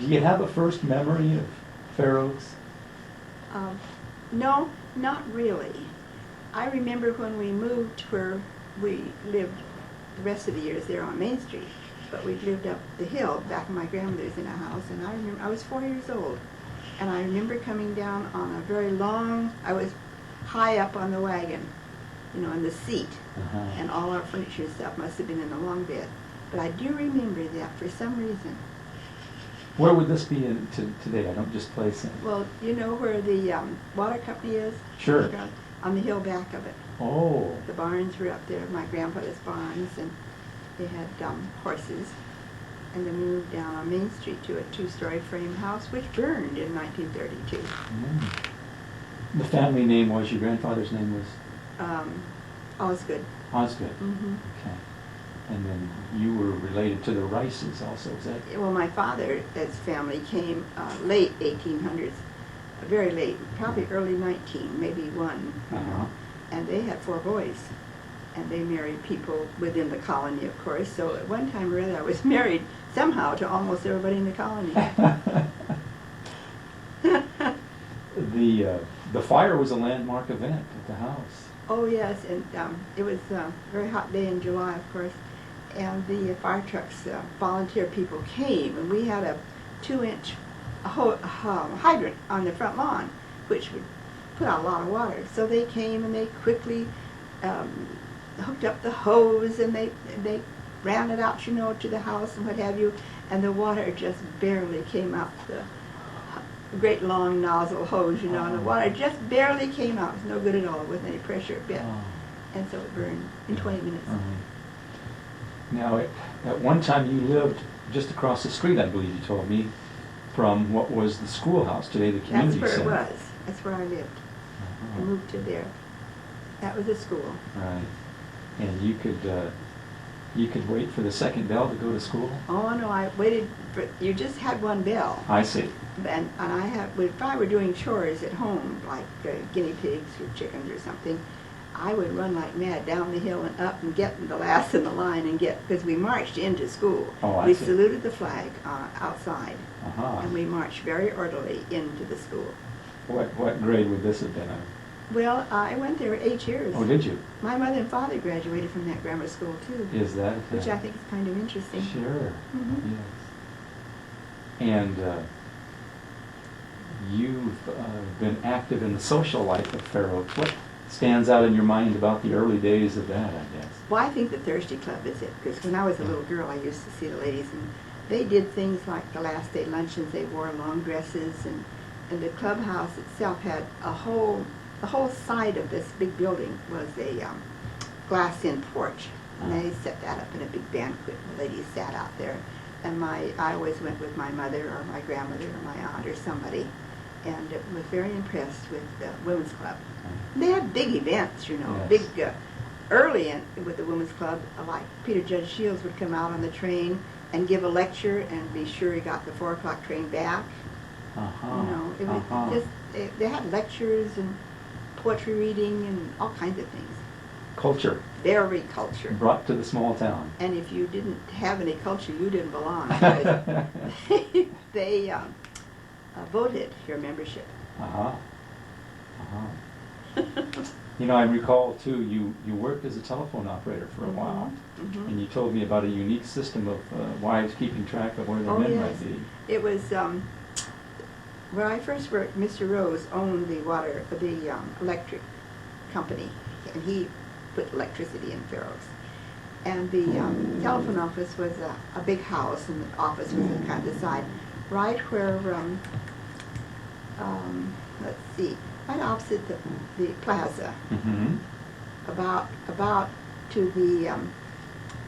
Do you have a first memory of Fair Oaks? No, not really. I remember when we moved where we lived the rest of the years there on Main Street, but we lived up the hill back of my grandmother's in a house, and I remember I was 4 years old, and I remember coming down on a very long, I was high up on the wagon, you know, in the seat, and all our furniture and stuff must have been in the long bed. But I do remember that for some reason. Where would this be today? I don't just place it. Well, you know where the water company is? Sure. On the hill back of it. Oh. The barns were up there, my grandfather's barns, and they had horses. And then we moved down on Main Street to a two-story frame house, which burned in 1932. The family name was, your grandfather's name was? Osgood. Osgood. Okay. And then you were related to the Rices also, is that? Well, my father's family came late 1800s, very late, probably early 19, maybe one, you know, and they had 4 boys, and they married people within the colony, of course. So at one time or other, I was married somehow to almost everybody in the colony. The fire was a landmark event at the house. Oh yes, and it was a very hot day in July, of course, and the fire trucks, volunteer people came, and we had a 2-inch hydrant on the front lawn, which would put out a lot of water. So they came and they quickly hooked up the hose, and they ran it out, you know, to the house and what have you, and the water just barely came out the great long nozzle hose, you know, and the water just barely came out. It was no good at all with any pressure a bit. And so it burned in 20 minutes. Now, at one time you lived just across the street, I believe you told me, from what was the schoolhouse, today the community center. That's where it was. That's where I lived. I moved to there. That was a school. Right. And you could wait for the second bell to go to school? Oh no, I waited for, you just had one bell. I see. And if I were doing chores at home, like guinea pigs or chickens or something, I would run like mad down the hill and up and get the last in the line and because we marched into school. We saluted the flag outside, and we marched very orderly into the school. What grade would this have been? Well, I went there 8 years. Oh, did you? My mother and father graduated from that grammar school too. Is that? Which I think is kind of interesting. Sure. Yes. And you've been active in the social life of Fair Oaks. What stands out in your mind about the early days of that, I guess? Well, I think the Thursday Club is it, because when I was a little girl, I used to see the ladies, and they did things like the last day luncheons. They wore long dresses, and the clubhouse itself had the whole side of this big building was a glass-in porch, and they set that up in a big banquet. The ladies sat out there, and I always went with my mother or my grandmother or my aunt or somebody, and was very impressed with the women's club. And they had big events, you know, big early with the women's club. Like Peter Judge Shields would come out on the train and give a lecture and be sure he got the 4 o'clock train back. You know, it was just they had lectures and poetry reading and all kinds of things. Culture. Very culture. Brought to the small town. And if you didn't have any culture, you didn't belong. They voted your membership. You know, I recall too, you worked as a telephone operator for a while, and you told me about a unique system of wives keeping track of where their men might be. It was where I first worked. Mr. Rose owned the electric company, and he put electricity in Fair Oaks. And the telephone office was a big house, and the office was in kind of the side, right where let's see, right opposite the plaza, about to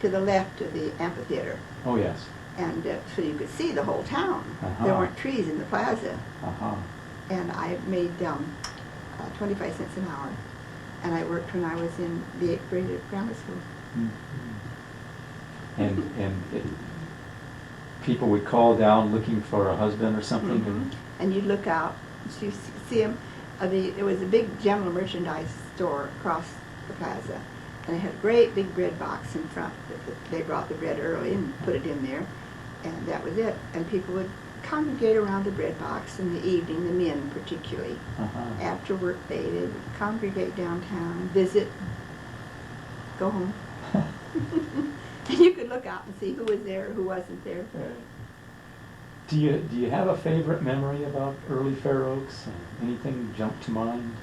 the left of the amphitheater. Oh yes. And so you could see the whole town. There weren't trees in the plaza. And I made 25 cents an hour, and I worked when I was in the 8th grade at grammar school. And people would call down looking for a husband or something. And you'd look out, you see them. There was a big general merchandise store across the plaza, and it had a great big bread box in front. They brought the bread early and put it in there, and that was it. And people would congregate around the bread box in the evening, the men particularly. Uh-huh. After work day, they would congregate downtown, visit, go home. And you could look out and see who was there or who wasn't there. Right. Do you have a favorite memory about early Fair Oaks? Anything jump to mind?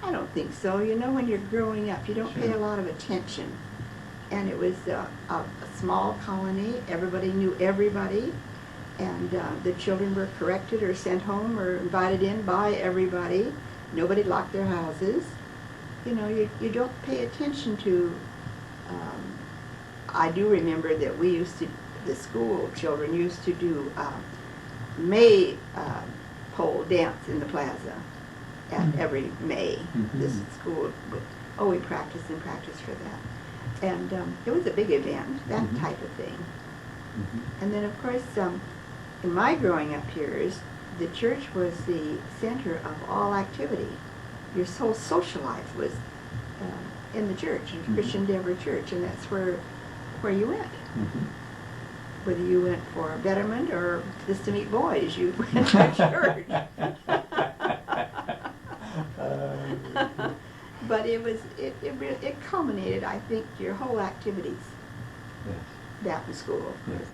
I don't think so. You know, when you're growing up, you don't pay Sure. a lot of attention. And it was a small colony. Everybody knew everybody. And the children were corrected or sent home or invited in by everybody. Nobody locked their houses. You know, you don't pay attention to... I do remember that we used to, the school children used to do May pole dance in the plaza at every May. This school would, we practiced and practiced for that. And it was a big event, that type of thing. And then of course, in my growing up years, the church was the center of all activity. Your whole social life was in the church, Christian Endeavor Church, and that's where you went. Whether you went for betterment or just to meet boys, you went to church. But it culminated, I think, your whole activities. Yes. That in school. Yes.